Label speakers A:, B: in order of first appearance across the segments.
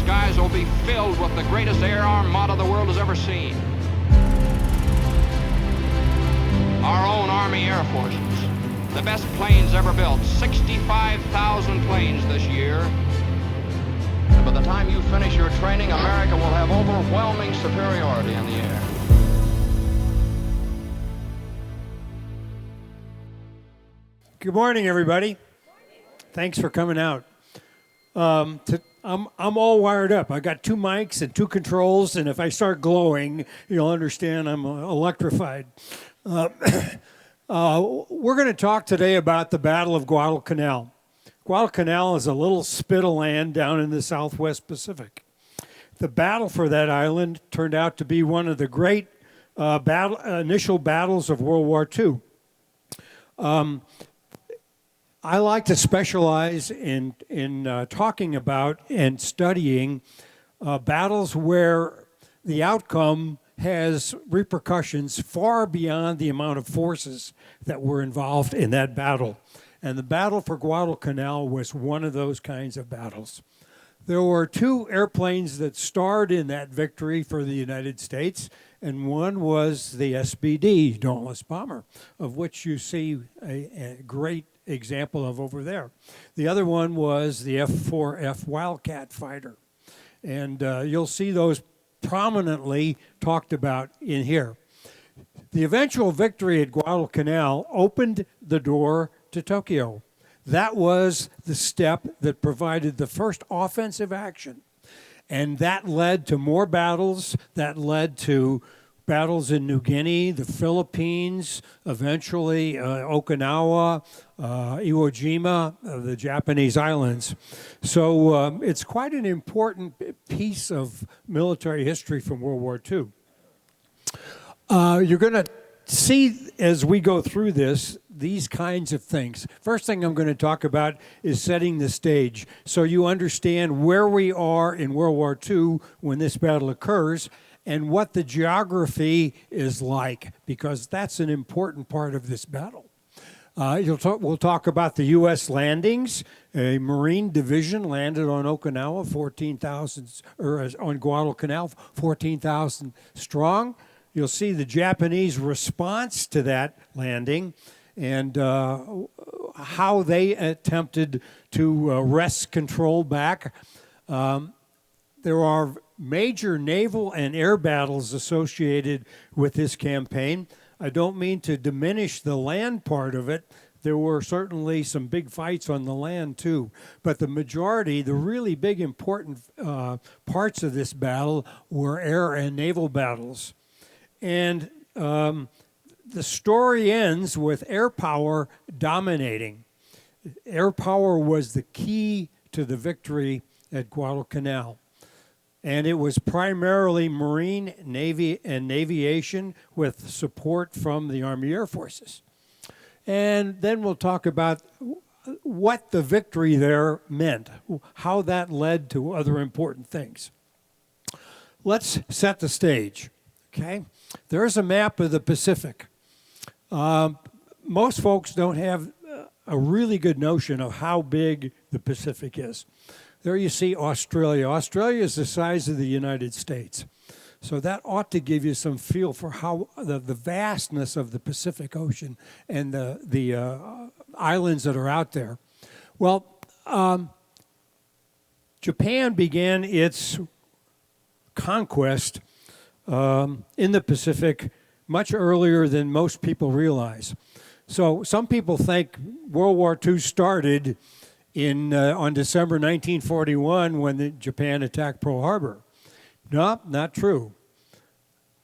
A: skies will be filled with the greatest air armada the world has ever seen. Our own Army Air Forces, the best planes ever built, 65,000 planes this year. And by the time you finish your training, America will have overwhelming superiority in the air.
B: Good morning, everybody. Thanks for coming out. I'm all wired up. I got 2 mics and 2 controls, and if I start glowing, you'll understand I'm electrified. We're going to talk today about the Battle of Guadalcanal. Guadalcanal is a little spit of land down in the Southwest Pacific. The battle for that island turned out to be one of the great initial battles of World War II. I like to specialize in talking about and studying battles where the outcome has repercussions far beyond the amount of forces that were involved in that battle. And the battle for Guadalcanal was one of those kinds of battles. There were 2 airplanes that starred in that victory for the United States, and one was the SBD, Dauntless Bomber, of which you see a great example of over there. The other one was the F-4F Wildcat fighter. And you'll see those prominently talked about in here. The eventual victory at Guadalcanal opened the door to Tokyo. That was the step that provided the first offensive action. And that led to more battles. That led to battles in New Guinea, the Philippines, eventually Okinawa, Iwo Jima, the Japanese islands. So it's quite an important piece of military history from World War II. You're going to see as we go through this, these kinds of things. First thing I'm going to talk about is setting the stage so you understand where we are in World War II when this battle occurs and what the geography is like, because that's an important part of this battle. We'll talk about the U.S. landings. A Marine division landed on Okinawa, 14,000, or on Guadalcanal, 14,000 strong. You'll see the Japanese response to that landing and how they attempted to wrest control back. There are major naval and air battles associated with this campaign. I don't mean to diminish the land part of it. There were certainly some big fights on the land too. But the majority, the really big important parts of this battle were air and naval battles. And the story ends with air power dominating. Air power was the key to the victory at Guadalcanal. And it was primarily Marine, Navy, and Aviation with support from the Army Air Forces. And then we'll talk about what the victory there meant, how that led to other important things. Let's set the stage, okay? There's a map of the Pacific. Most folks don't have a really good notion of how big the Pacific is. There you see Australia. Australia is the size of the United States. So that ought to give you some feel for how the vastness of the Pacific Ocean and the islands that are out there. Well, Japan began its conquest in the Pacific much earlier than most people realize. So some people think World War II started on December 1941 when Japan attacked Pearl Harbor. No, not true.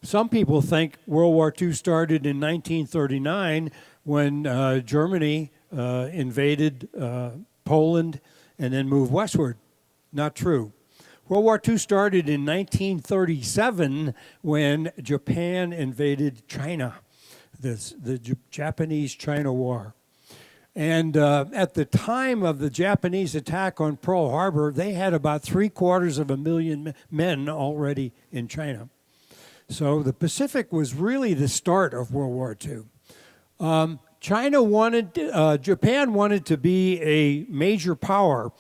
B: Some people think World War II started in 1939 when Germany invaded Poland and then moved westward. Not true. World War II started in 1937 when Japan invaded China, the Japanese-China War. And at the time of the Japanese attack on Pearl Harbor, they had about 750,000 men already in China. So the Pacific was really the start of World War II. Japan wanted to be a major power,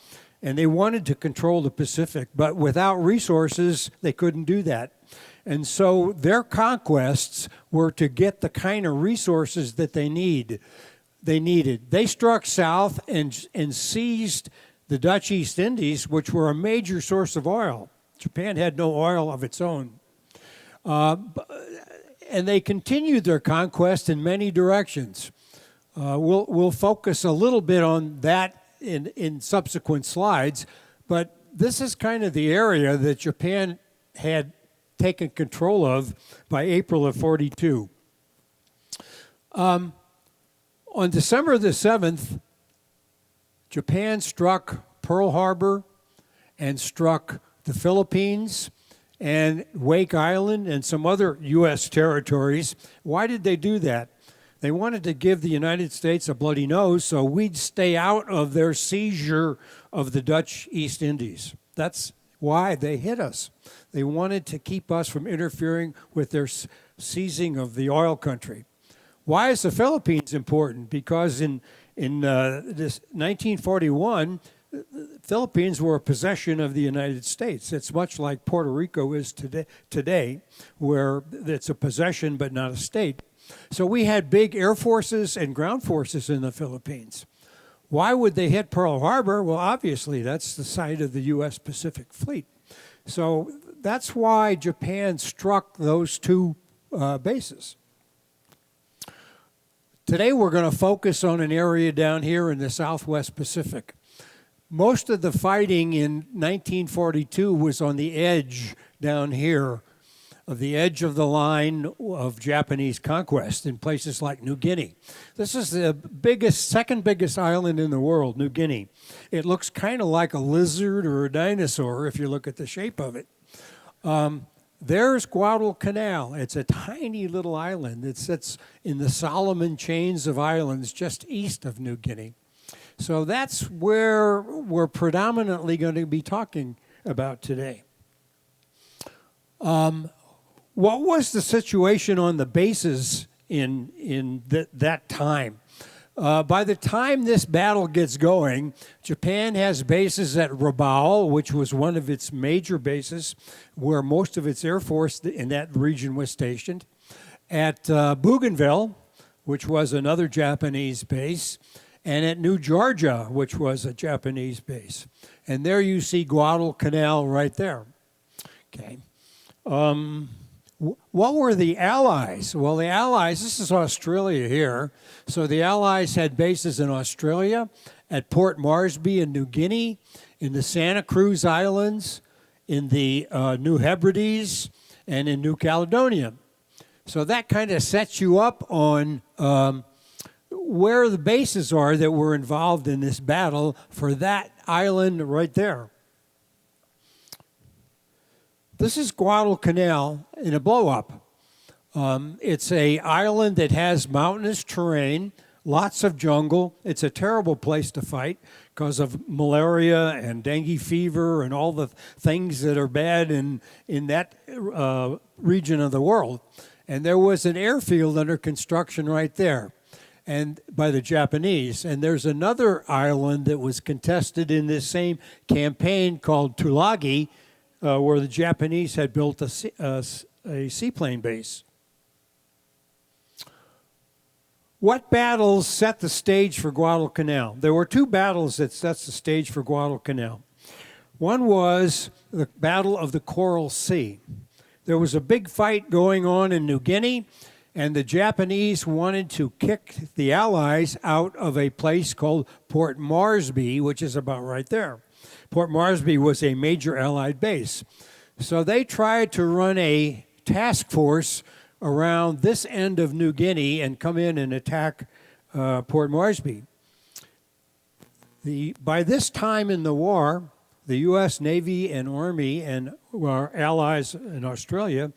B: And they wanted to control the Pacific, but without resources, they couldn't do that. And so their conquests were to get the kind of resources that they needed. They struck south and seized the Dutch East Indies, which were a major source of oil. Japan had no oil of its own. And they continued their conquest in many directions. We'll focus a little bit on that in subsequent slides, but this is kind of the area that Japan had taken control of by April of 42. On December the 7th, Japan struck Pearl Harbor and struck the Philippines and Wake Island and some other U.S. territories. Why did they do that? They wanted to give the United States a bloody nose so we'd stay out of their seizure of the Dutch East Indies. That's why they hit us. They wanted to keep us from interfering with their seizing of the oil country. Why is the Philippines important? Because in this 1941, the Philippines were a possession of the United States. It's much like Puerto Rico is today, where it's a possession but not a state. So we had big air forces and ground forces in the Philippines. Why would they hit Pearl Harbor? Well, obviously, that's the site of the U.S. Pacific Fleet. So that's why Japan struck those two bases. Today, we're going to focus on an area down here in the Southwest Pacific. Most of the fighting in 1942 was on the edge down here, of the edge of the line of Japanese conquest in places like New Guinea. This is the second biggest island in the world, New Guinea. It looks kind of like a lizard or a dinosaur if you look at the shape of it. There's Guadalcanal. It's a tiny little island that sits in the Solomon Chains of islands just east of New Guinea. So that's where we're predominantly going to be talking about today. What was the situation on the bases in that time? By the time this battle gets going, Japan has bases at Rabaul, which was one of its major bases, where most of its air force in that region was stationed. At Bougainville, which was another Japanese base, and at New Georgia, which was a Japanese base. And there you see Guadalcanal right there. Okay. What were the Allies? Well, the Allies, this is Australia here. So the Allies had bases in Australia, at Port Moresby in New Guinea, in the Santa Cruz Islands, in the New Hebrides, and in New Caledonia. So that kind of sets you up on where the bases are that were involved in this battle for that island right there. This is Guadalcanal in a blow-up. It's an island that has mountainous terrain, lots of jungle. It's a terrible place to fight because of malaria and dengue fever and all the things that are bad in that region of the world. And there was an airfield under construction right there, and by the Japanese. And there's another island that was contested in this same campaign called Tulagi, where the Japanese had built a seaplane base. What battles set the stage for Guadalcanal? There were two battles that set the stage for Guadalcanal. One was the Battle of the Coral Sea. There was a big fight going on in New Guinea, and the Japanese wanted to kick the Allies out of a place called Port Moresby, which is about right there. Port Moresby was a major Allied base. So they tried to run a task force around this end of New Guinea and come in and attack Port Moresby. By this time in the war, the U.S. Navy and Army and our allies in Australia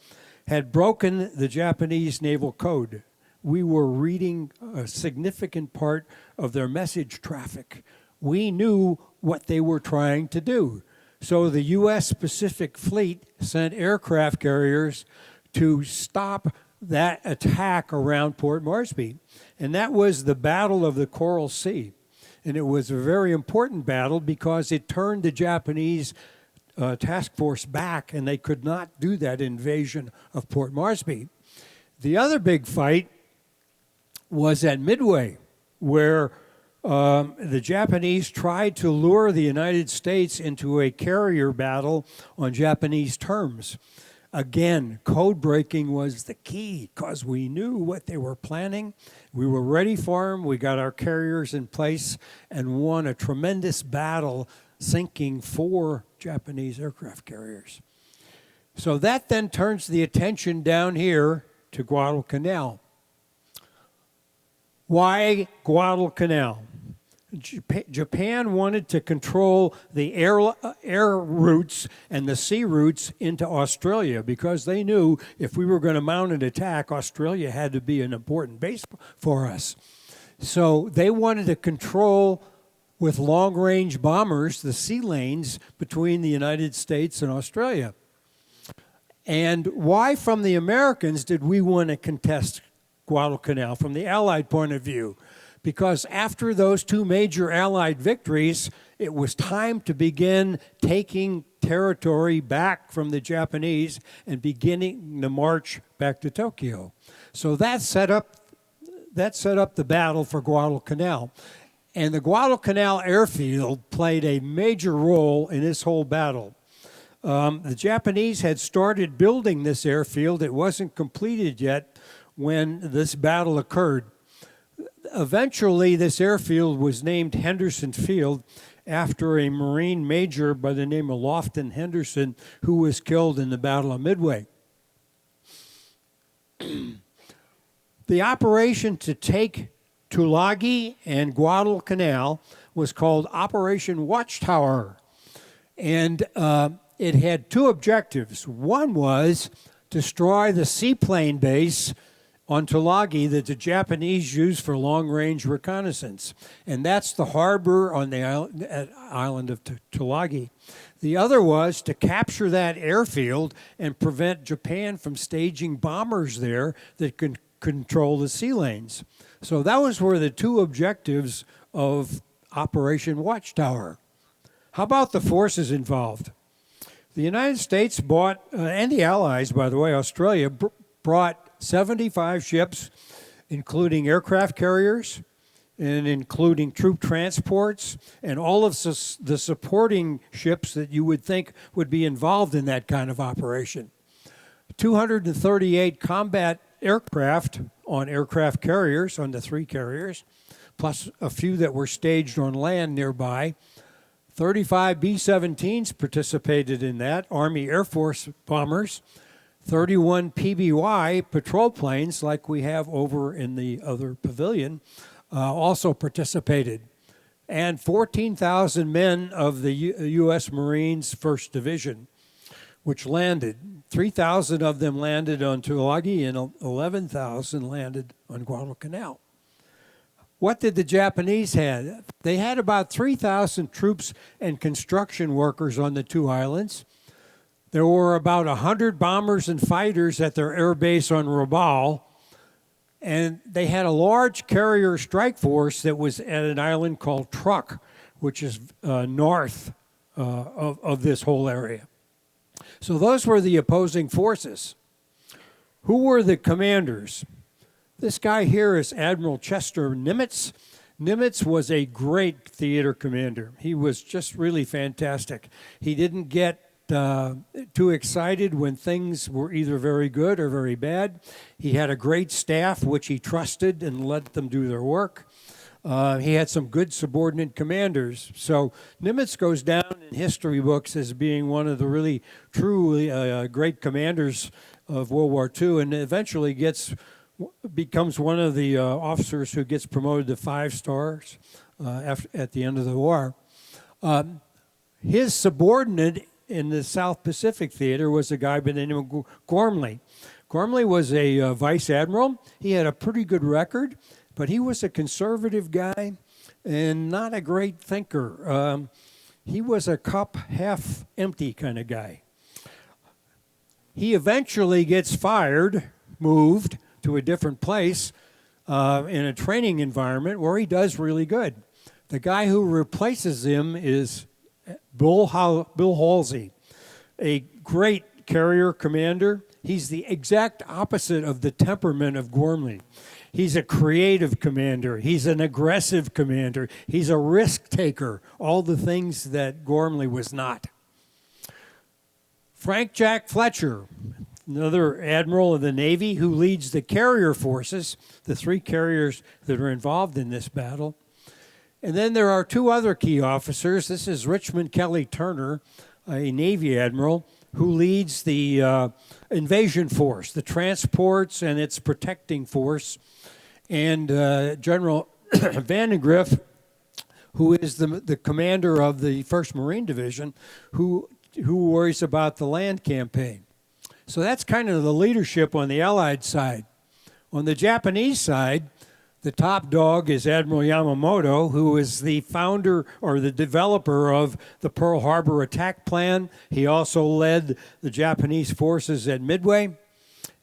B: had broken the Japanese naval code. We were reading a significant part of their message traffic. We knew what they were trying to do. So the U.S. Pacific Fleet sent aircraft carriers to stop that attack around Port Moresby. And that was the Battle of the Coral Sea. And it was a very important battle because it turned the Japanese task force back, and they could not do that invasion of Port Moresby. The other big fight was at Midway, where the Japanese tried to lure the United States into a carrier battle on Japanese terms. Again, code breaking was the key because we knew what they were planning. We were ready for them. We got our carriers in place and won a tremendous battle, sinking 4 Japanese aircraft carriers. So that then turns the attention down here to Guadalcanal. Why Guadalcanal? Japan wanted to control the air routes and the sea routes into Australia because they knew if we were going to mount an attack, Australia had to be an important base for us. So they wanted to control with long-range bombers the sea lanes between the United States and Australia. And why from the Americans did we want to contest Guadalcanal from the Allied point of view? Because after those 2 major Allied victories, it was time to begin taking territory back from the Japanese and beginning the march back to Tokyo. So that set up the battle for Guadalcanal. And the Guadalcanal airfield played a major role in this whole battle. The Japanese had started building this airfield. It wasn't completed yet when this battle occurred. Eventually, this airfield was named Henderson Field after a Marine major by the name of Lofton Henderson, who was killed in the Battle of Midway. The operation to take Tulagi and Guadalcanal was called Operation Watchtower. And it had 2 objectives. One was destroy the seaplane base on Tulagi that the Japanese used for long-range reconnaissance. And that's the harbor on the island of Tulagi. The other was to capture that airfield and prevent Japan from staging bombers there that could control the sea lanes. So those were the 2 objectives of Operation Watchtower. How about the forces involved? The United States bought, and the Allies, by the way, Australia, brought 75 ships, including aircraft carriers and including troop transports and all of the supporting ships that you would think would be involved in that kind of operation. 238 combat aircraft on aircraft carriers, on the 3 carriers, plus a few that were staged on land nearby. 35 B-17s participated in that, Army Air Force bombers. 31 PBY patrol planes, like we have over in the other pavilion, also participated. And 14,000 men of the U.S. Marines 1st Division, which landed. 3,000 of them landed on Tulagi and 11,000 landed on Guadalcanal. What did the Japanese have? They had about 3,000 troops and construction workers on the 2 islands. There were about 100 bombers and fighters at their air base on Rabaul, and they had a large carrier strike force that was at an island called Truk, which is north of this whole area. So those were the opposing forces. Who were the commanders? This guy here is Admiral Chester Nimitz. Nimitz was a great theater commander. He was just really fantastic. He didn't get too excited when things were either very good or very bad. He had a great staff which he trusted and let them do their work. He had some good subordinate commanders. So Nimitz goes down in history books as being one of the really truly great commanders of World War II, and eventually becomes one of the officers who gets promoted to 5 stars at the end of the war. His subordinate in the South Pacific Theater was a guy by the name of Gormley. Gormley was a vice admiral. He had a pretty good record, but he was a conservative guy and not a great thinker. He was a cup half empty kind of guy. He eventually gets fired, moved to a different place in a training environment where he does really good. The guy who replaces him is Bill Halsey, a great carrier commander. He's the exact opposite of the temperament of Gormley. He's a creative commander. He's an aggressive commander. He's a risk taker, all the things that Gormley was not. Frank Jack Fletcher, another admiral of the Navy who leads the carrier forces, the 3 carriers that are involved in this battle. And then there are 2 other key officers. This is Richmond Kelly Turner, a Navy admiral, who leads the invasion force, the transports and its protecting force, and General Vandegrift, who is the commander of the 1st Marine Division, who worries about the land campaign. So that's kind of the leadership on the Allied side. On the Japanese side, the top dog is Admiral Yamamoto, who is the founder or the developer of the Pearl Harbor attack plan. He also led the Japanese forces at Midway,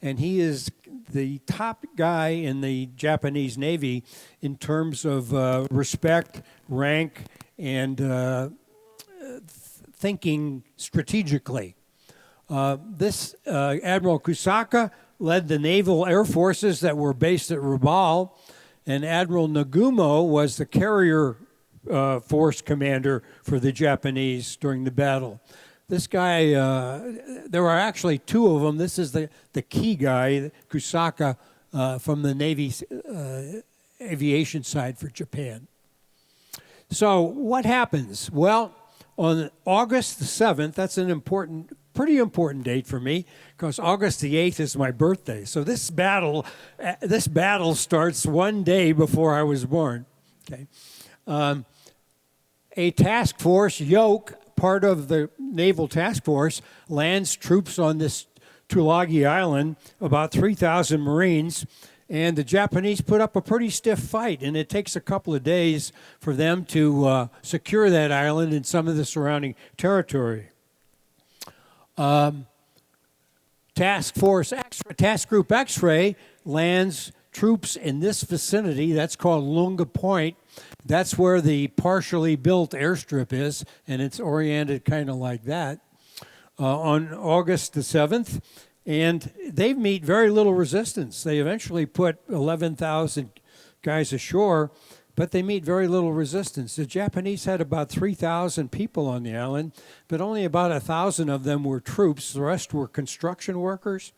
B: and he is the top guy in the Japanese Navy in terms of respect, rank, and thinking strategically. This Admiral Kusaka led the naval air forces that were based at Rabaul, and Admiral Nagumo was the carrier force commander for the Japanese during the battle. This guy, there are actually 2 of them. This is the key guy, Kusaka, from the Navy's aviation side for Japan. So what happens? Well, on August the 7th, that's an pretty important date for me, because August the 8th is my birthday. So this battle starts one day before I was born. Okay, a task force, Yoke, part of the naval task force, lands troops on this Tulagi Island, about 3,000 Marines, and the Japanese put up a pretty stiff fight, and it takes a couple of days for them to secure that island and some of the surrounding territory. Task Group X-Ray lands troops in this vicinity. That's called Lunga Point. That's where the partially built airstrip is, and it's oriented kind of like that on August the 7th. And they meet very little resistance. They eventually put 11,000 guys ashore, but they meet very little resistance. The Japanese had about 3,000 people on the island, but only about 1,000 of them were troops. The rest were construction workers.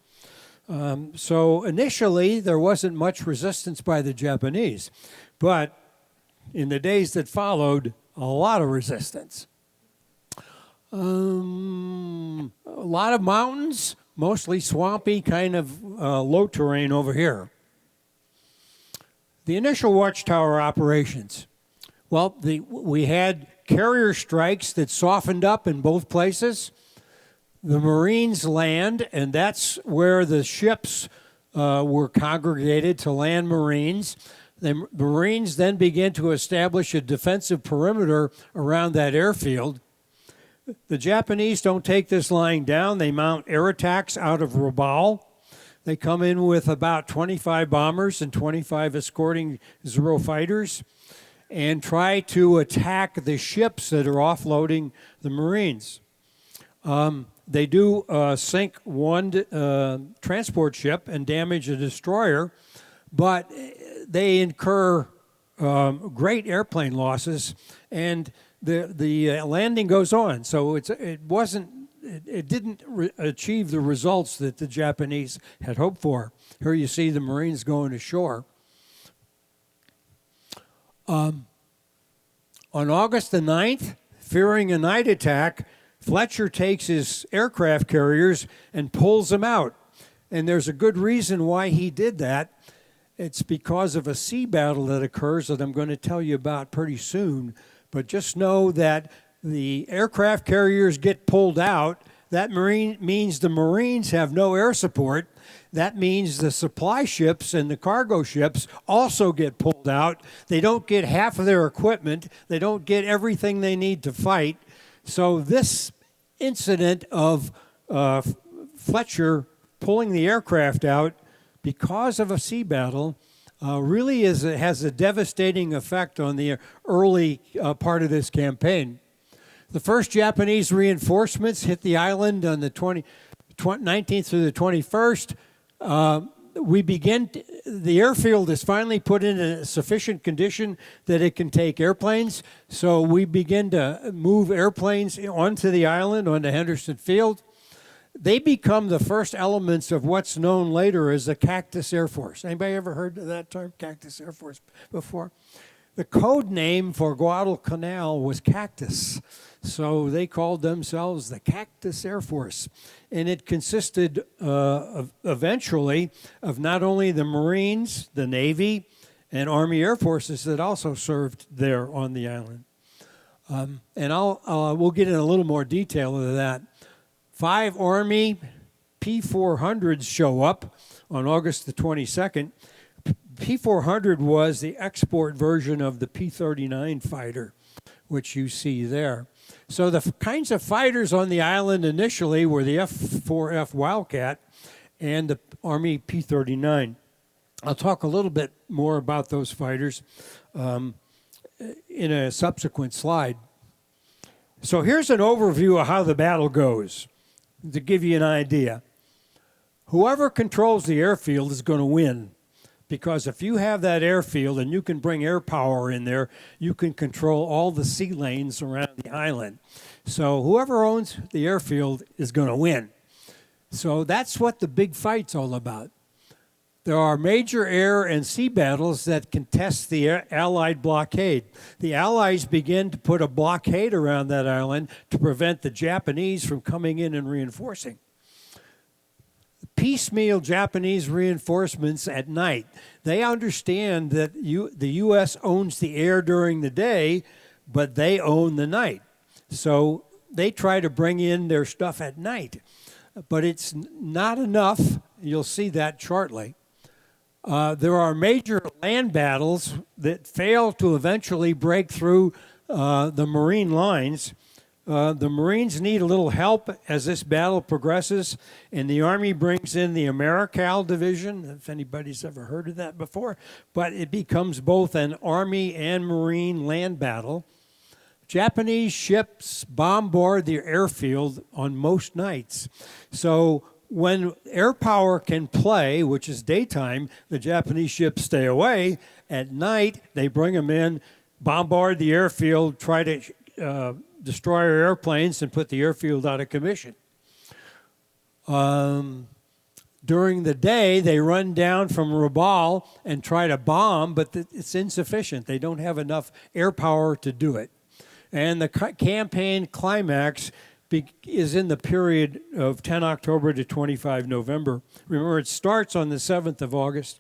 B: So initially, there wasn't much resistance by the Japanese, but in the days that followed, a lot of resistance. A lot of mountains, mostly swampy, kind of low terrain over here. The initial watchtower operations. Well, we had carrier strikes that softened up in both places. The Marines land, and that's where the ships were congregated to land Marines. The Marines then began to establish a defensive perimeter around that airfield. The Japanese don't take this lying down. They mount air attacks out of Rabaul. They come in with about 25 bombers and 25 escorting Zero fighters and try to attack the ships that are offloading the Marines. They do sink one transport ship and damage a destroyer, but they incur great airplane losses, and the landing goes on. So it didn't achieve the results that the Japanese had hoped for. Here you see the Marines going ashore. On August the 9th, fearing a night attack, Fletcher takes his aircraft carriers and pulls them out. And there's a good reason why he did that. It's because of a sea battle that occurs that I'm going to tell you about pretty soon. But just know that the aircraft carriers get pulled out. That means the Marines have no air support. That means the supply ships and the cargo ships also get pulled out. They don't get half of their equipment. They don't get everything they need to fight. So this incident of Fletcher pulling the aircraft out because of a sea battle really has a devastating effect on the early part of this campaign. The first Japanese reinforcements hit the island on the 19th through the 21st. The airfield is finally put in a sufficient condition that it can take airplanes. So we begin to move airplanes onto the island, onto Henderson Field. They become the first elements of what's known later as the Cactus Air Force. Anybody ever heard of that term, Cactus Air Force, before? The code name for Guadalcanal was Cactus. So they called themselves the Cactus Air Force. And it consisted eventually of not only the Marines, the Navy, and Army Air Forces that also served there on the island. And we'll get in a little more detail of that. 5 Army P-400s show up on August the 22nd. P-400 was the export version of the P-39 fighter, which you see there. So the kinds of fighters on the island initially were the F-4F Wildcat and the Army P-39. I'll talk a little bit more about those fighters in a subsequent slide. So here's an overview of how the battle goes, to give you an idea. Whoever controls the airfield is going to win. Because if you have that airfield and you can bring air power in there, you can control all the sea lanes around the island. So whoever owns the airfield is going to win. So that's what the big fight's all about. There are major air and sea battles that contest the Allied blockade. The Allies begin to put a blockade around that island to prevent the Japanese from coming in and reinforcing. Piecemeal Japanese reinforcements at night. They understand that the U.S. owns the air during the day, but they own the night. So they try to bring in their stuff at night. But it's not enough. You'll see that shortly. There are major land battles that fail to eventually break through the Marine lines. The Marines need a little help as this battle progresses, and the Army brings in the Americal Division, if anybody's ever heard of that before, but it becomes both an Army and Marine land battle. Japanese ships bombard the airfield on most nights. So when air power can play, which is daytime, the Japanese ships stay away. At night, they bring them in, bombard the airfield, try to destroy our airplanes and put the airfield out of commission. During the day, they run down from Rabaul and try to bomb, but it's insufficient. They don't have enough air power to do it. And the campaign climax is in the period of 10 October to 25 November. Remember, it starts on the 7th of August.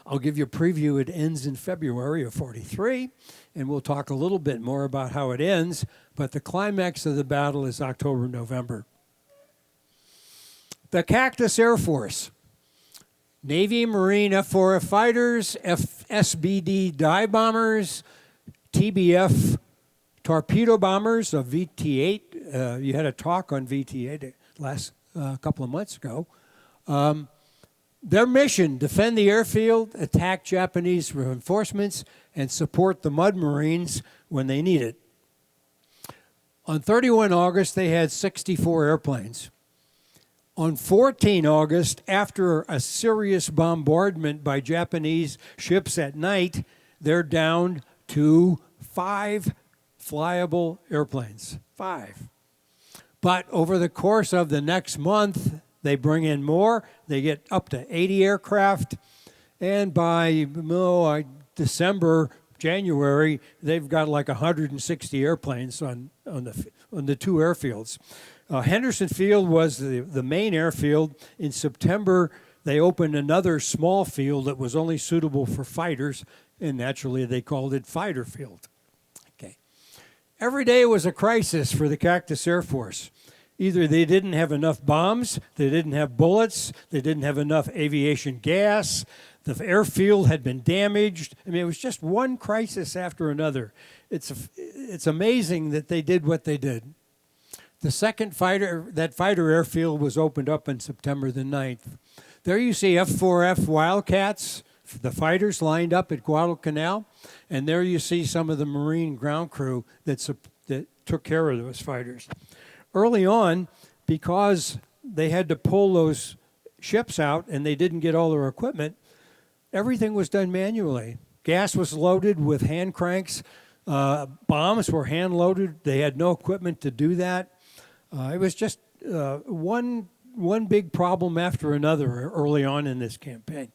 B: I'll give you a preview. It ends in February of 43, and we'll talk a little bit more about how it ends, but the climax of the battle is October, November. The Cactus Air Force. Navy, Marine, F-4F fighters, SBD dive bombers, TBF torpedo bombers of VT-8. You had a talk on VT-8 last couple of months ago. Their mission, defend the airfield, attack Japanese reinforcements, and support the Mud Marines when they need it. On 31 August, they had 64 airplanes. On 14 August, after a serious bombardment by Japanese ships at night, they're down to 5 flyable airplanes. 5. But over the course of the next month, they bring in more. They get up to 80 aircraft. And by December, January, they've got like 160 airplanes on the 2 airfields. Henderson Field was the main airfield. In September, they opened another small field that was only suitable for fighters, and naturally they called it Fighter Field. Okay. Every day was a crisis for the Cactus Air Force. Either they didn't have enough bombs, they didn't have bullets, they didn't have enough aviation gas, the airfield had been damaged. I mean, it was just one crisis after another. It's amazing that they did what they did. The second fighter airfield was opened up on September the 9th. There you see F-4F Wildcats, the fighters lined up at Guadalcanal, and there you see some of the Marine ground crew that took care of those fighters. Early on, because they had to pull those ships out and they didn't get all their equipment, everything was done manually. Gas was loaded with hand cranks. Bombs were hand loaded. They had no equipment to do that. It was just one big problem after another early on in this campaign.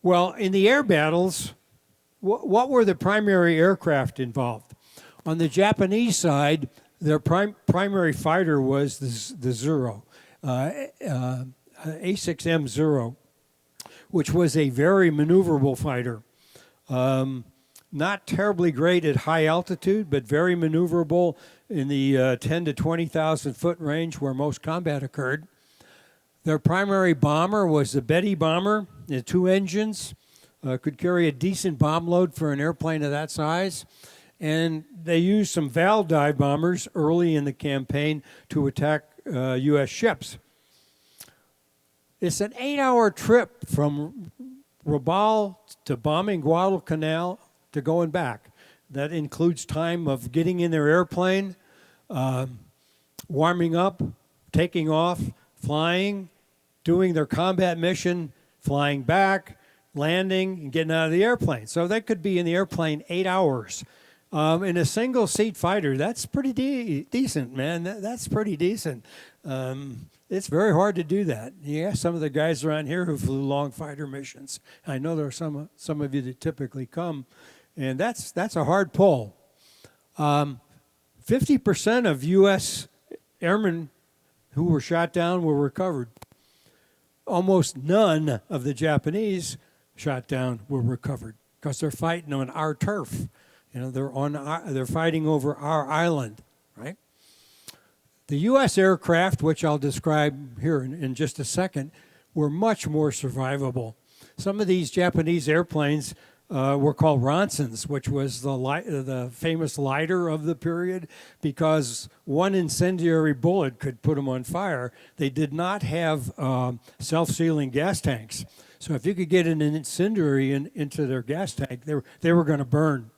B: Well, in the air battles, what were the primary aircraft involved? On the Japanese side, their primary fighter was the Zero, A6M Zero, which was a very maneuverable fighter. Not terribly great at high altitude, but very maneuverable in the 10 to 20,000 foot range where most combat occurred. Their primary bomber was the Betty bomber. It had 2 engines, could carry a decent bomb load for an airplane of that size. And they used some Val dive bombers early in the campaign to attack U.S. ships. It's an 8-hour trip from Rabaul to bombing Guadalcanal to going back. That includes time of getting in their airplane, warming up, taking off, flying, doing their combat mission, flying back, landing, and getting out of the airplane. So they could be in the airplane 8 hours. In a single-seat fighter, that's pretty decent, man. That's pretty decent. It's very hard to do that. Yeah, some of the guys around here who flew long fighter missions. I know there are some of you that typically come, and that's a hard pull. 50% of U.S. airmen who were shot down were recovered. Almost none of the Japanese shot down were recovered because they're fighting on our turf. You know, they're fighting over our island, right? The U.S. aircraft, which I'll describe here in just a second, were much more survivable. Some of these Japanese airplanes were called Ronsons, which was the famous lighter of the period, because one incendiary bullet could put them on fire. They did not have self-sealing gas tanks. So if you could get an incendiary into their gas tank, they were going to burn.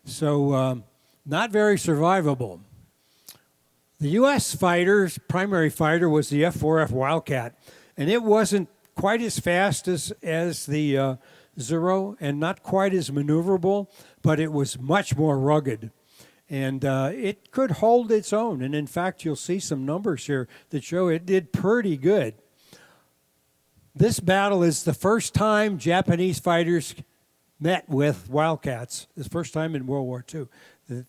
B: So not very survivable. The U.S. fighter's primary fighter was the F-4F Wildcat, and it wasn't quite as fast as the Zero and not quite as maneuverable, but it was much more rugged. And it could hold its own. And in fact, you'll see some numbers here that show it did pretty good. This battle is the first time Japanese fighters met with Wildcats. It's the first time in World War II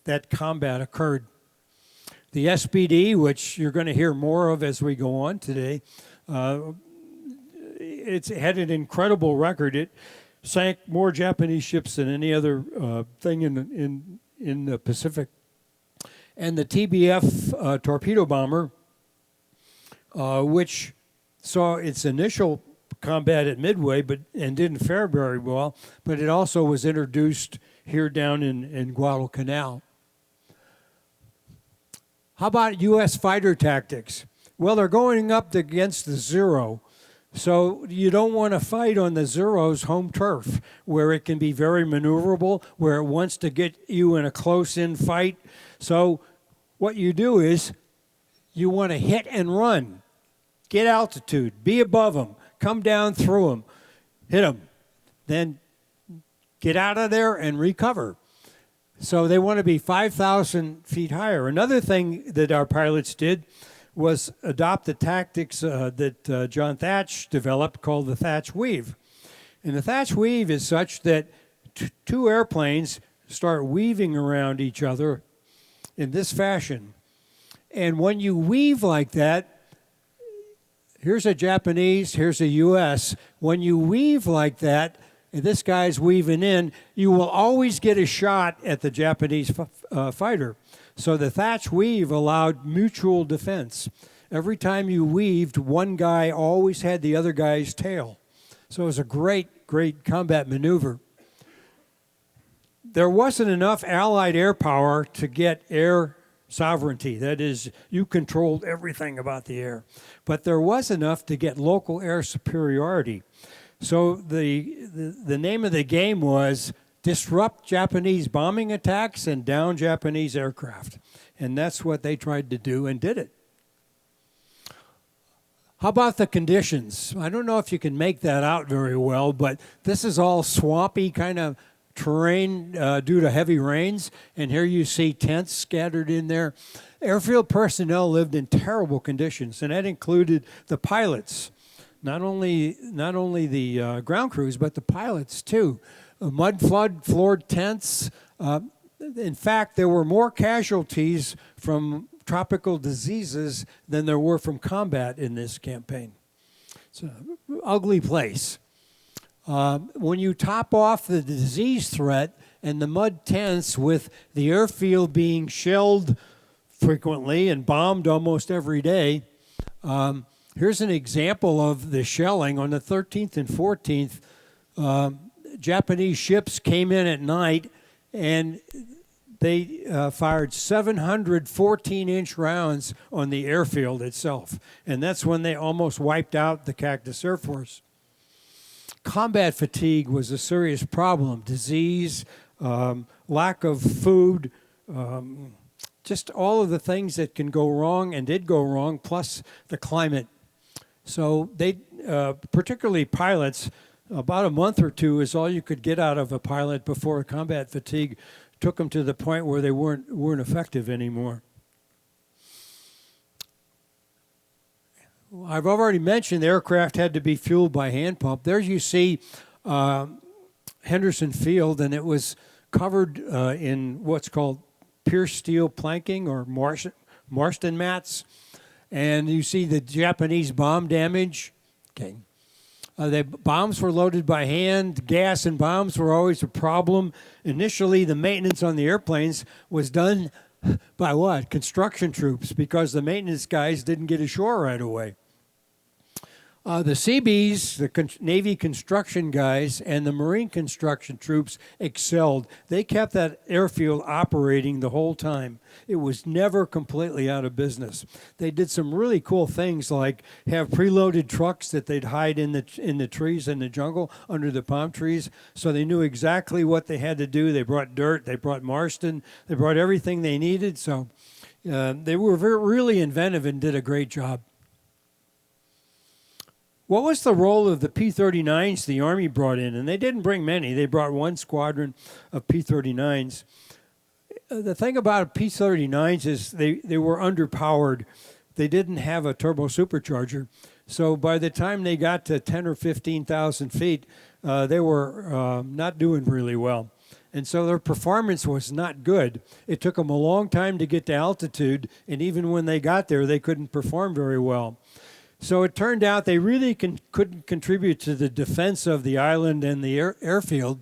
B: that combat occurred. The SBD, which you're going to hear more of as we go on today, it's had an incredible record. It sank more Japanese ships than any other thing in the Pacific. And the TBF torpedo bomber, which saw its initial combat at Midway and didn't fare very well, but it also was introduced here down in Guadalcanal. How about U.S. fighter tactics? Well, they're going up against the Zero. So you don't want to fight on the Zero's home turf, where it can be very maneuverable, where it wants to get you in a close-in fight. So what you do is you want to hit and run, get altitude, be above them, come down through them, hit them, then get out of there and recover. So they want to be 5,000 feet higher. Another thing that our pilots did was adopt the tactics that John Thatch developed called the Thatch weave. And the Thatch weave is such that two airplanes start weaving around each other in this fashion. And when you weave like that, here's a Japanese, here's a U.S. When you weave like that, and this guy's weaving in, you will always get a shot at the Japanese fighter. So the Thatch weave allowed mutual defense. Every time you weaved, one guy always had the other guy's tail. So it was a great, great combat maneuver. There wasn't enough Allied air power to get air sovereignty. That is, you controlled everything about the air. But there was enough to get local air superiority. So the name of the game was disrupt Japanese bombing attacks and down Japanese aircraft. And that's what they tried to do and did it. How about the conditions? I don't know if you can make that out very well, but this is all swampy kind of terrain due to heavy rains. And here you see tents scattered in there. Airfield personnel lived in terrible conditions, and that included the pilots. Not only the ground crews, but the pilots too. Mud flood, floored tents. In fact, there were more casualties from tropical diseases than there were from combat in this campaign. It's an ugly place. When you top off the disease threat and the mud tents with the airfield being shelled frequently and bombed almost every day, here's an example of the shelling. On the 13th and 14th, Japanese ships came in at night and they fired 700 14-inch rounds on the airfield itself. And that's when they almost wiped out the Cactus Air Force. Combat fatigue was a serious problem. Disease, lack of food, just all of the things that can go wrong and did go wrong, plus the climate. So they, particularly pilots, about a month or two is all you could get out of a pilot before combat fatigue took them to the point where they weren't effective anymore. I've already mentioned the aircraft had to be fueled by hand pump. There you see Henderson Field, and it was covered in what's called pierced steel planking or Marston mats. And you see the Japanese bomb damage. Okay. The bombs were loaded by hand. Gas and bombs were always a problem. Initially, the maintenance on the airplanes was done by what? Construction troops, because the maintenance guys didn't get ashore right away. The Seabees, the Navy construction guys, and the Marine construction troops excelled. They kept that airfield operating the whole time. It was never completely out of business. They did some really cool things, like have preloaded trucks that they'd hide in the trees in the jungle under the palm trees, so they knew exactly what they had to do. They brought dirt, they brought Marston, they brought everything they needed. So they were really inventive and did a great job. What was the role of the P-39s the Army brought in? And they didn't bring many. They brought one squadron of P-39s. The thing about P-39s is they were underpowered. They didn't have a turbo supercharger. So by the time they got to 10 or 15,000 feet, they were not doing really well. And so their performance was not good. It took them a long time to get to altitude, and even when they got there, they couldn't perform very well. So it turned out they really couldn't contribute to the defense of the island and the airfield.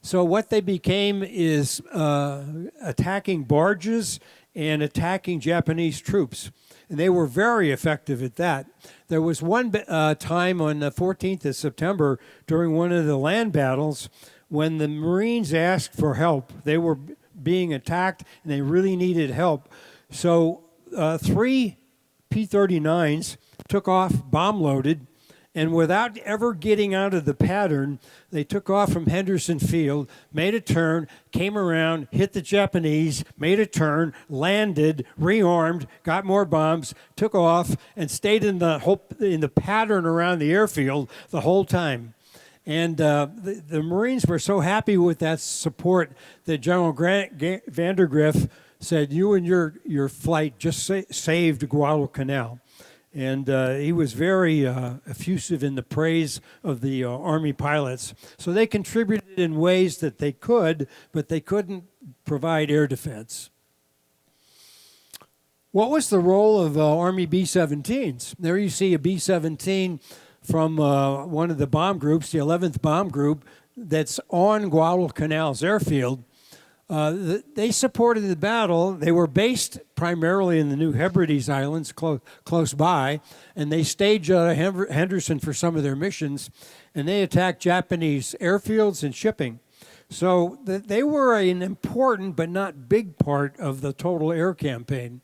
B: So what they became is attacking barges and attacking Japanese troops. And they were very effective at that. There was one time on the 14th of September during one of the land battles when the Marines asked for help. They were being attacked and they really needed help. So 3 P-39s took off bomb-loaded, and without ever getting out of the pattern, they took off from Henderson Field, made a turn, came around, hit the Japanese, made a turn, landed, rearmed, got more bombs, took off, and stayed in the pattern around the airfield the whole time. And the Marines were so happy with that support that General Vandergrift said, "You and your flight just saved Guadalcanal." And he was very effusive in the praise of the Army pilots. So they contributed in ways that they could, but they couldn't provide air defense. What was the role of Army B-17s? There you see a B-17 from one of the bomb groups, the 11th Bomb Group, that's on Guadalcanal's airfield. They supported the battle. They were based primarily in the New Hebrides Islands close by, and they staged out of Henderson for some of their missions, and they attacked Japanese airfields and shipping. So they were an important but not big part of the total air campaign.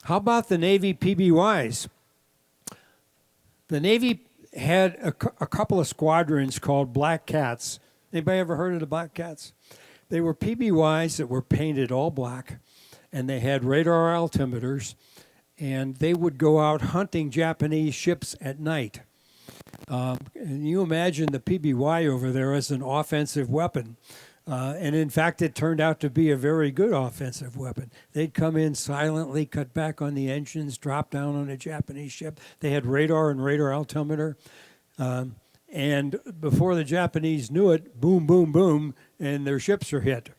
B: How about the Navy PBYs? The Navy had a couple of squadrons called Black Cats. Anybody ever heard of the Black Cats? They were PBYs that were painted all black, and they had radar altimeters, and they would go out hunting Japanese ships at night. And you imagine the PBY over there as an offensive weapon. And in fact, it turned out to be a very good offensive weapon. They'd come in silently, cut back on the engines, drop down on a Japanese ship. They had radar and radar altimeter. And before the Japanese knew it, boom, boom, boom, and their ships are hit.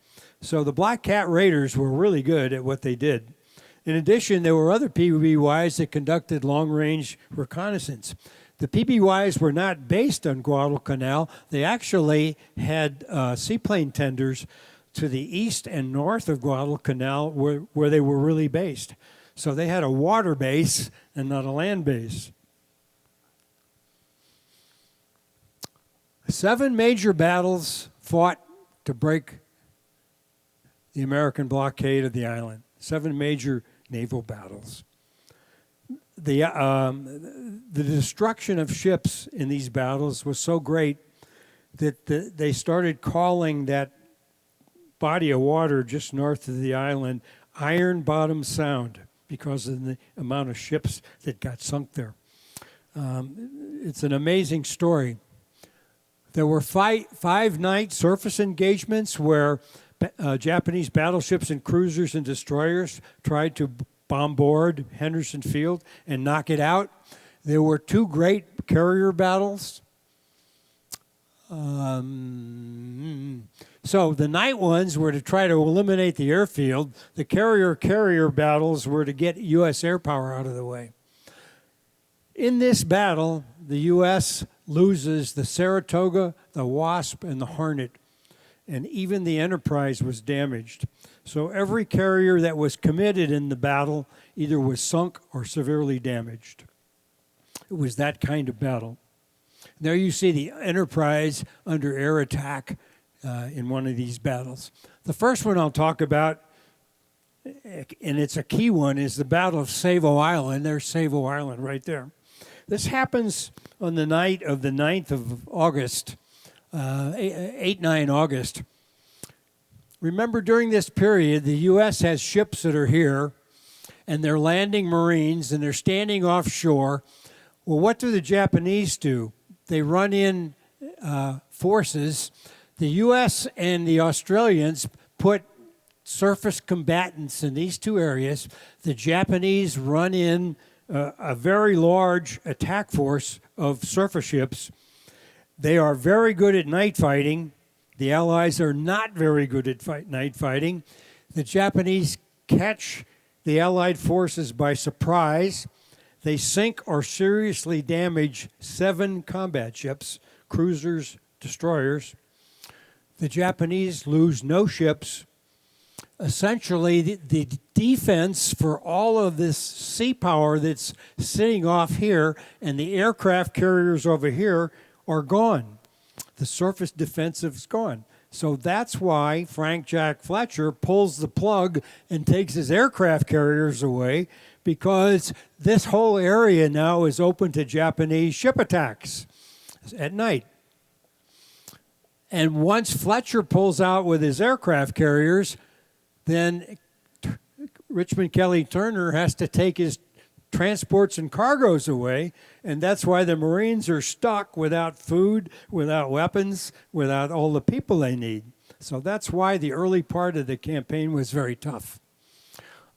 B: So the Black Cat Raiders were really good at what they did. In addition, there were other PBYs that conducted long-range reconnaissance. The PBYs were not based on Guadalcanal. They actually had seaplane tenders to the east and north of Guadalcanal where they were really based. So they had a water base and not a land base. 7 major battles fought to break the American blockade of the island. 7 major naval battles. The destruction of ships in these battles was so great that they started calling that body of water just north of the island Iron Bottom Sound because of the amount of ships that got sunk there. It's an amazing story. There were 5 night surface engagements where Japanese battleships and cruisers and destroyers tried to bombard Henderson Field and knock it out. There were 2 great carrier battles. So the night ones were to try to eliminate the airfield. The carrier battles were to get U.S. air power out of the way. In this battle, the U.S. loses the Saratoga, the Wasp, and the Hornet, and even the Enterprise was damaged. So every carrier that was committed in the battle either was sunk or severely damaged. It was that kind of battle. There you see the Enterprise under air attack in one of these battles. The first one I'll talk about, and it's a key one, is the Battle of Savo Island. There's Savo Island right there. This happens on the night of the 9th of August, 8-9 August. Remember, during this period, the U.S. has ships that are here, and they're landing Marines, and they're standing offshore. Well, what do the Japanese do? They run in forces. The U.S. and the Australians put surface combatants in these 2 areas. The Japanese run in a very large attack force of surface ships. They are very good at night fighting. The Allies are not very good at night fighting. The Japanese catch the Allied forces by surprise. They sink or seriously damage 7 combat ships, cruisers, destroyers. The Japanese lose no ships. Essentially, the defense for all of this sea power that's sitting off here and the aircraft carriers over here are gone. The surface defensive is gone. So that's why Frank Jack Fletcher pulls the plug and takes his aircraft carriers away, because this whole area now is open to Japanese ship attacks at night. And once Fletcher pulls out with his aircraft carriers, then Richmond Kelly Turner has to take his transports and cargoes away, and that's why the Marines are stuck without food, without weapons, without all the people they need. So that's why the early part of the campaign was very tough.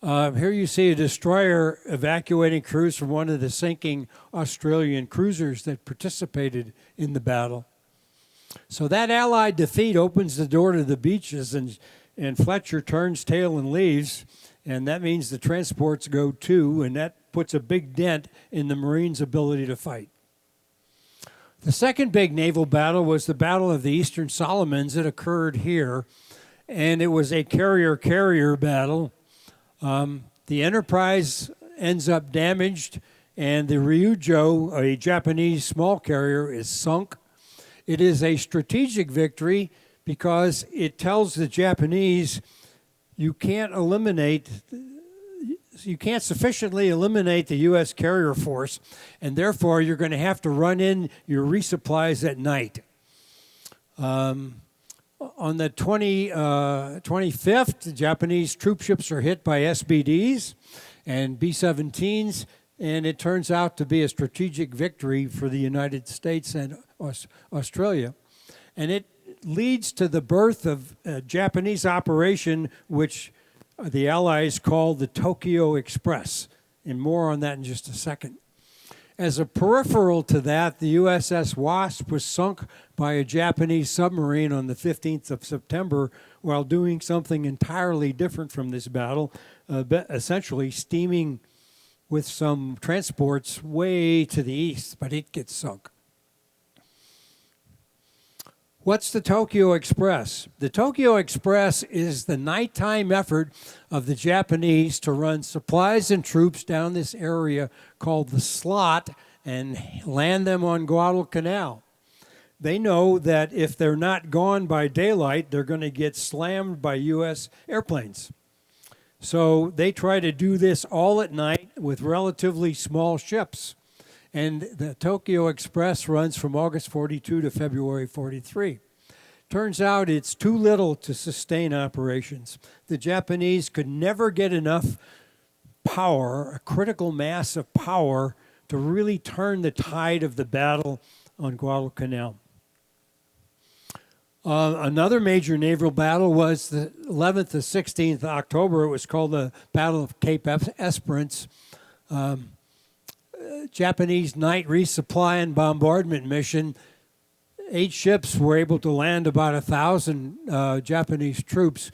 B: Here you see a destroyer evacuating crews from one of the sinking Australian cruisers that participated in the battle. So that Allied defeat opens the door to the beaches, and Fletcher turns tail and leaves, and that means the transports go too, and that puts a big dent in the Marines' ability to fight. The second big naval battle was the Battle of the Eastern Solomons that occurred here, and it was a carrier-carrier battle. The Enterprise ends up damaged, and the Ryujo, a Japanese small carrier, is sunk. It is a strategic victory because it tells the Japanese you can't sufficiently eliminate the U.S. carrier force, and therefore you're going to have to run in your resupplies at night. On the 25th, the Japanese troop ships are hit by SBDs and B-17s, and it turns out to be a strategic victory for the United States and Australia. And it leads to the birth of a Japanese operation which the Allies called the Tokyo Express, and more on that in just a second. As a peripheral to that, the USS Wasp was sunk by a Japanese submarine on the 15th of September while doing something entirely different from this battle, essentially steaming with some transports way to the east, but it gets sunk. What's the Tokyo Express? The Tokyo Express is the nighttime effort of the Japanese to run supplies and troops down this area called the Slot and land them on Guadalcanal. They know that if they're not gone by daylight, they're going to get slammed by U.S. airplanes. So they try to do this all at night with relatively small ships. And the Tokyo Express runs from August 42 to February 43. Turns out it's too little to sustain operations. The Japanese could never get enough power, a critical mass of power, to really turn the tide of the battle on Guadalcanal. Another major naval battle was the 11th to 16th October. It was called the Battle of Cape Esperance. Japanese night resupply and bombardment mission. 8 ships were able to land about 1,000 Japanese troops,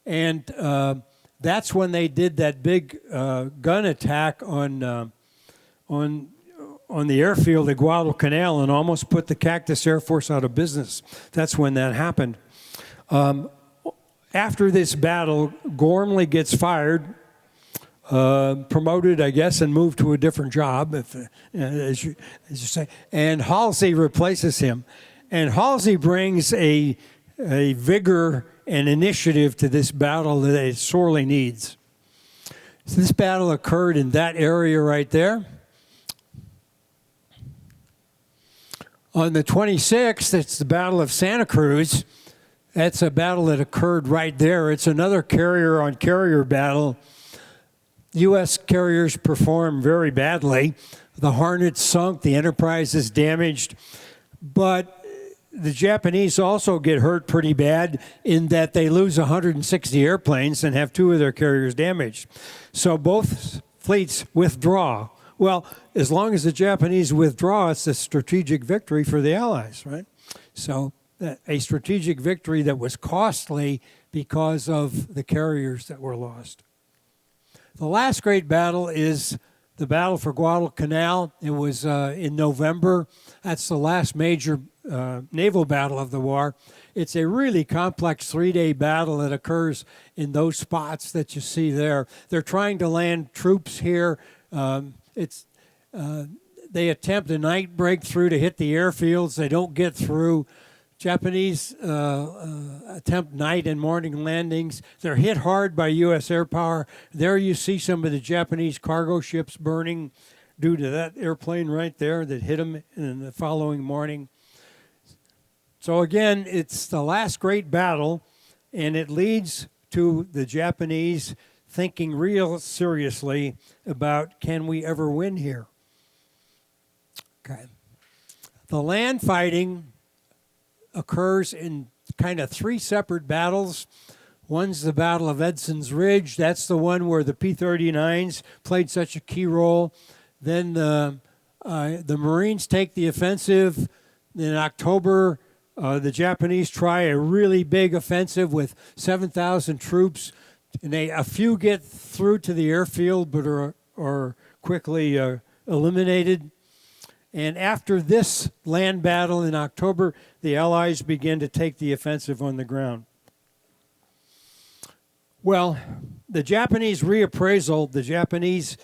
B: and that's when they did that big gun attack on the airfield at Guadalcanal and almost put the Cactus Air Force out of business. That's when that happened. After this battle, Gormley gets fired, promoted, I guess, and moved to a different job, as you say, and Halsey replaces him. And Halsey brings a vigor and initiative to this battle that it sorely needs. So this battle occurred in that area right there. On the 26th, it's the Battle of Santa Cruz. That's a battle that occurred right there. It's another carrier-on-carrier battle. U.S. carriers perform very badly. The Hornet sunk, the Enterprise is damaged, but the Japanese also get hurt pretty bad in that they lose 160 airplanes and have 2 of their carriers damaged. So both fleets withdraw. Well, as long as the Japanese withdraw, it's a strategic victory for the Allies, right? So a strategic victory that was costly because of the carriers that were lost. The last great battle is the Battle for Guadalcanal. It was in November. That's the last major naval battle of the war. It's a really complex 3-day battle that occurs in those spots that you see there. They're trying to land troops here. They attempt a night breakthrough to hit the airfields. They don't get through. Japanese attempt night and morning landings. They're hit hard by U.S. air power. There you see some of the Japanese cargo ships burning due to that airplane right there that hit them in the following morning. So again, it's the last great battle, and it leads to the Japanese thinking real seriously about, can we ever win here? Okay. The land fighting occurs in kind of 3 separate battles. One's the Battle of Edson's Ridge. That's the one where the P-39s played such a key role. Then the Marines take the offensive. In October, the Japanese try a really big offensive with 7,000 troops. And a few get through to the airfield but are quickly eliminated. And after this land battle in October, the Allies begin to take the offensive on the ground. Well, the Japanese reappraisal, the Japanese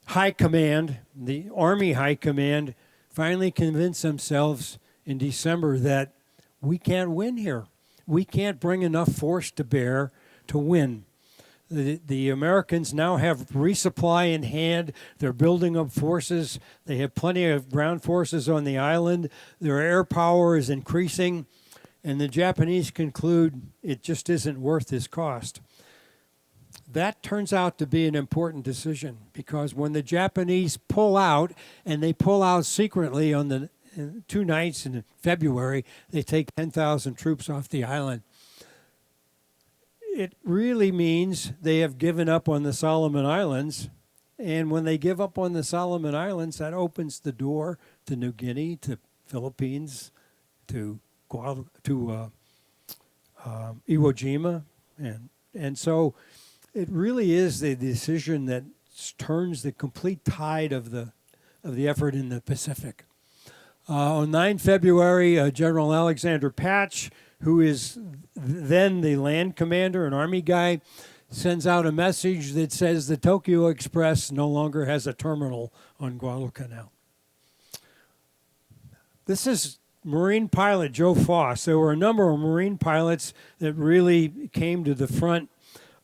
B: high command, the Army high command, finally convinced themselves in December that we can't win here. We can't bring enough force to bear to win. The Americans now have resupply in hand. They're building up forces. They have plenty of ground forces on the island. Their air power is increasing. And the Japanese conclude it just isn't worth this cost. That turns out to be an important decision, because when the Japanese pull out, and they pull out secretly on the 2 nights in February, they take 10,000 troops off the island. It really means they have given up on the Solomon Islands. And when they give up on the Solomon Islands, that opens the door to New Guinea, to Philippines, to Iwo Jima. And so it really is the decision that turns the complete tide of the effort in the Pacific. On 9 February, General Alexander Patch, who is then the land commander, an Army guy, sends out a message that says the Tokyo Express no longer has a terminal on Guadalcanal. This is Marine pilot Joe Foss. There were a number of Marine pilots that really came to the front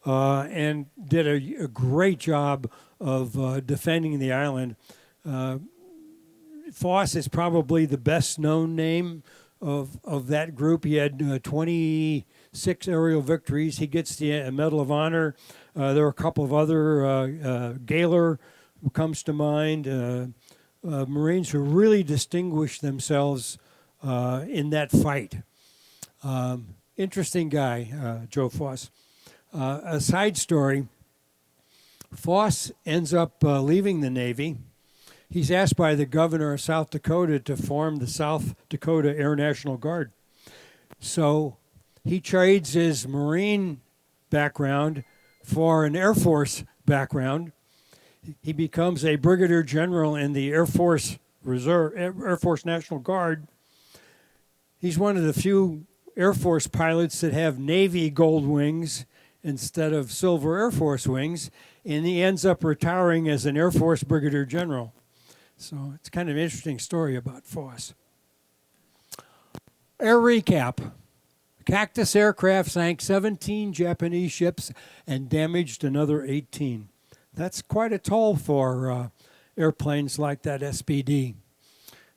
B: and did a great job of defending the island. Foss is probably the best known name of that group. He had 26 aerial victories. He gets the Medal of Honor. There are a couple of other, Gaylor comes to mind, Marines who really distinguished themselves in that fight. Interesting guy, Joe Foss. A side story, Foss ends up leaving the Navy. He's asked by the governor of South Dakota to form the South Dakota Air National Guard. So he trades his Marine background for an Air Force background. He becomes a brigadier general in the Air Force Reserve, Air Force National Guard. He's one of the few Air Force pilots that have Navy gold wings instead of silver Air Force wings, and he ends up retiring as an Air Force brigadier general. So it's kind of an interesting story about Foss. Air recap. Cactus aircraft sank 17 Japanese ships and damaged another 18. That's quite a toll for airplanes like that SBD.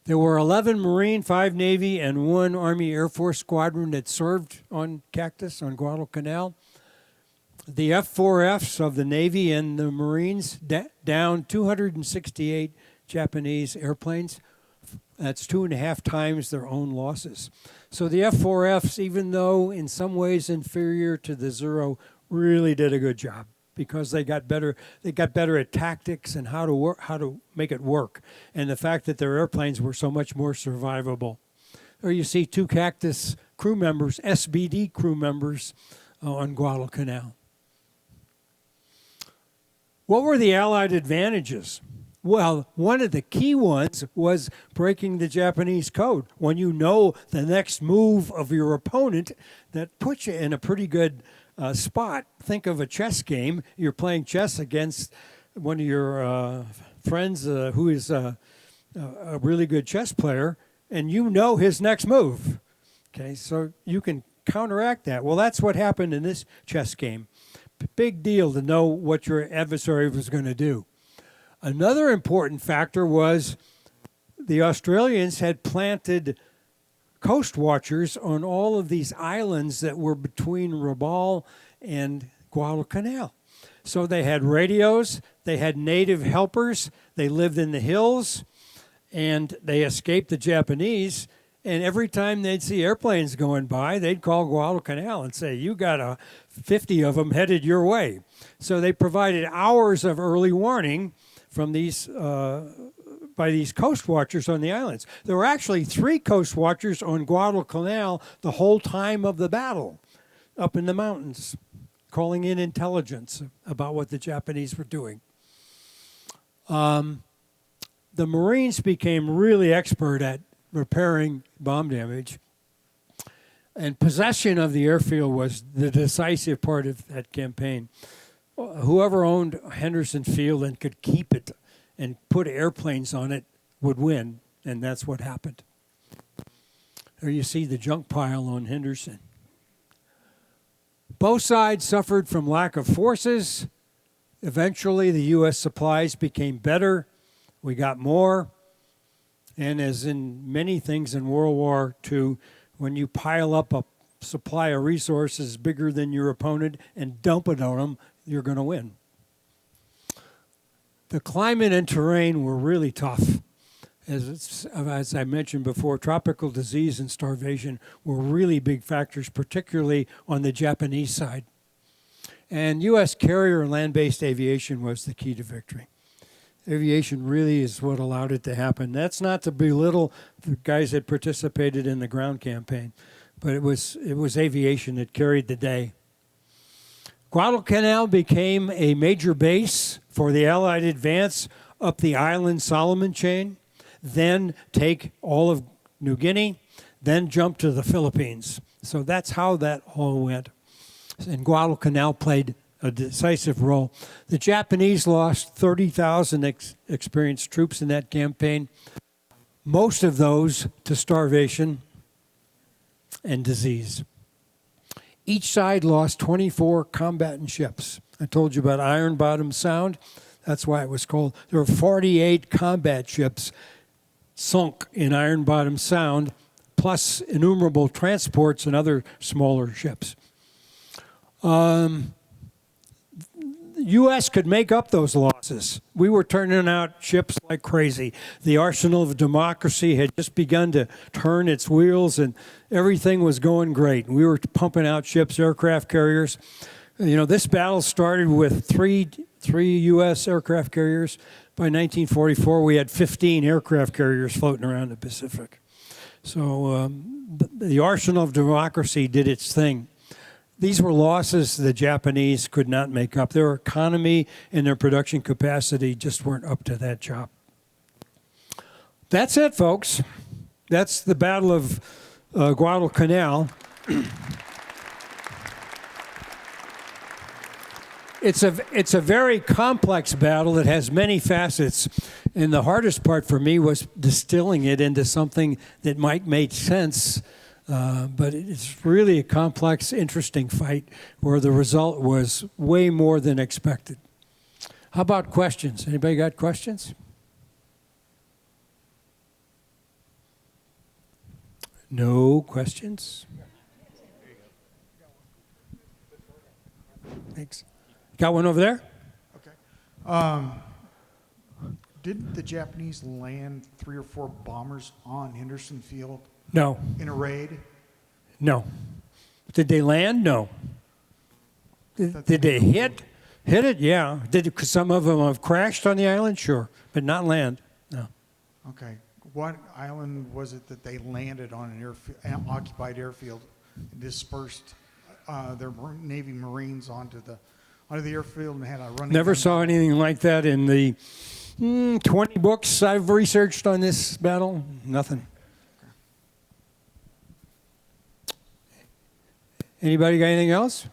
B: There were 11 Marine, 5 Navy, and 1 Army Air Force squadron that served on Cactus, on Guadalcanal. The F-4Fs of the Navy and the Marines down 268 Japanese airplanes. That's 2.5 times their own losses. So the F-4Fs, even though in some ways inferior to the Zero, really did a good job because they got better at tactics and how to make it work, and the fact that their airplanes were so much more survivable. There you see 2 Cactus crew members, SBD crew members, on Guadalcanal. What were the Allied advantages? Well, one of the key ones was breaking the Japanese code. When you know the next move of your opponent, that puts you in a pretty good spot. Think of a chess game. You're playing chess against one of your friends who is a really good chess player, and you know his next move. Okay, so you can counteract that. Well, that's what happened in this chess game. Big deal to know what your adversary was going to do. Another important factor was the Australians had planted coast watchers on all of these islands that were between Rabaul and Guadalcanal. So they had radios, they had native helpers, they lived in the hills, and they escaped the Japanese. And every time they'd see airplanes going by, they'd call Guadalcanal and say, you got 50 of them headed your way. So they provided hours of early warning from these by these coast watchers on the islands. There were actually 3 coast watchers on Guadalcanal the whole time of the battle, up in the mountains, calling in intelligence about what the Japanese were doing. The Marines became really expert at repairing bomb damage, and possession of the airfield was the decisive part of that campaign. Whoever owned Henderson Field and could keep it and put airplanes on it would win, and that's what happened. There you see the junk pile on Henderson. Both sides suffered from lack of forces. Eventually, the U.S. supplies became better. We got more. And as in many things in World War II, when you pile up a supply of resources bigger than your opponent and dump it on them, you're going to win. The climate and terrain were really tough. As I mentioned before, tropical disease and starvation were really big factors, particularly on the Japanese side. And U.S. carrier and land-based aviation was the key to victory. Aviation really is what allowed it to happen. That's not to belittle the guys that participated in the ground campaign, but it was aviation that carried the day. Guadalcanal became a major base for the Allied advance up the island Solomon chain, then take all of New Guinea, then jump to the Philippines. So that's how that all went. And Guadalcanal played a decisive role. The Japanese lost 30,000 experienced troops in that campaign, most of those to starvation and disease. Each side lost 24 combatant ships. I told you about Iron Bottom Sound. That's why it was called. There were 48 combat ships sunk in Iron Bottom Sound, plus innumerable transports and other smaller ships. The U.S. could make up those losses. We were turning out ships like crazy. The arsenal of democracy had just begun to turn its wheels, and everything was going great. We were pumping out ships, aircraft carriers. You know, this battle started with three U.S. aircraft carriers. By 1944, we had 15 aircraft carriers floating around the Pacific. So the arsenal of democracy did its thing. These were losses the Japanese could not make up. Their economy and their production capacity just weren't up to that job. That's it, folks. That's the Battle of Guadalcanal. It's a very complex battle that has many facets, and the hardest part for me was distilling it into something that might make sense. But it's really a complex, interesting fight where the result was way more than expected. How about questions? Anybody got questions? No questions? Thanks. Got one over there?
C: Okay. Didn't the Japanese land 3 or 4 bombers on Henderson Field?
B: No.
C: In a raid?
B: No. Did they land? No. Did they hit? Hit it? Yeah. Did some of them have crashed on the island? Sure. But not land. No.
C: Okay. What island was it that they landed on an occupied airfield and dispersed their Navy Marines onto the airfield and had a running...
B: Never saw anything like that in the 20 books I've researched on this battle. Nothing. Anybody got anything else?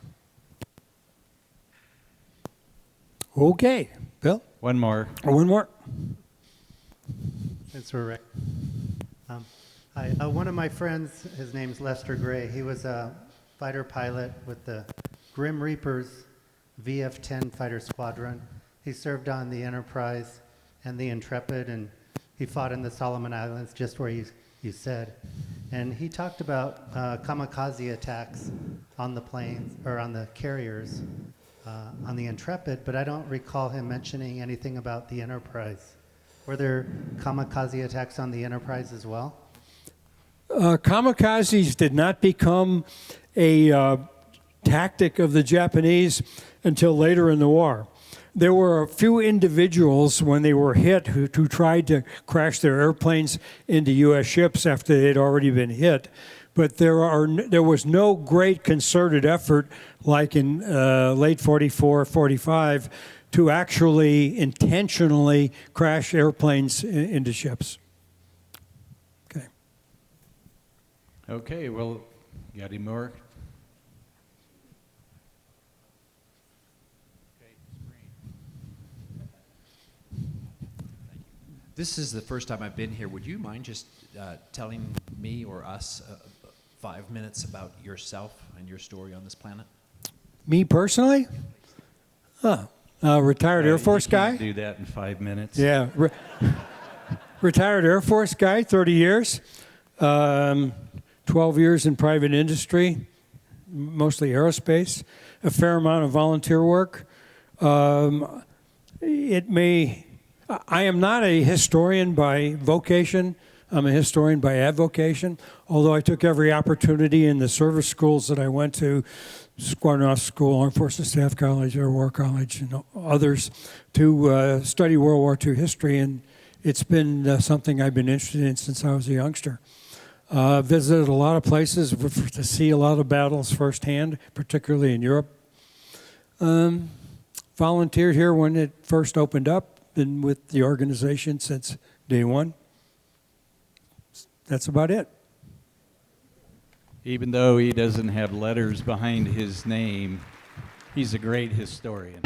B: Okay. Bill?
D: One more.
B: Oh, one more.
E: Thanks for Rick. One of my friends, his name's Lester Gray. He was a fighter pilot with the Grim Reapers VF-10 fighter squadron. He served on the Enterprise and the Intrepid, and he fought in the Solomon Islands, just where you said. And he talked about kamikaze attacks on the planes, or on the carriers, on the Intrepid, but I don't recall him mentioning anything about the Enterprise. Were there kamikaze attacks on the Enterprise as well?
B: Kamikazes did not become a tactic of the Japanese until later in the war. There were a few individuals when they were hit who tried to crash their airplanes into U.S. ships after they had already been hit. But there was no great concerted effort like in late 44, 45 to actually intentionally crash airplanes into ships. Okay.
D: Okay, well, got any more?
F: This is the first time I've been here. Would you mind just telling me or us 5 minutes about yourself and your story on this planet?
B: Me personally? Retired Air Force
D: You
B: guy.
D: can't do that in 5 minutes.
B: Yeah. Retired Air Force guy, 30 years. 12 years in private industry, mostly aerospace. A fair amount of volunteer work. I am not a historian by vocation. I'm a historian by avocation, although I took every opportunity in the service schools that I went to, Squadron Officer School, Armed Forces Staff College, Air War College, and others, to study World War II history, and it's been something I've been interested in since I was a youngster. Visited a lot of places to see a lot of battles firsthand, particularly in Europe. Volunteered here when it first opened up, been with the organization since day one. That's about it.
D: Even though he doesn't have letters behind his name, he's a great historian.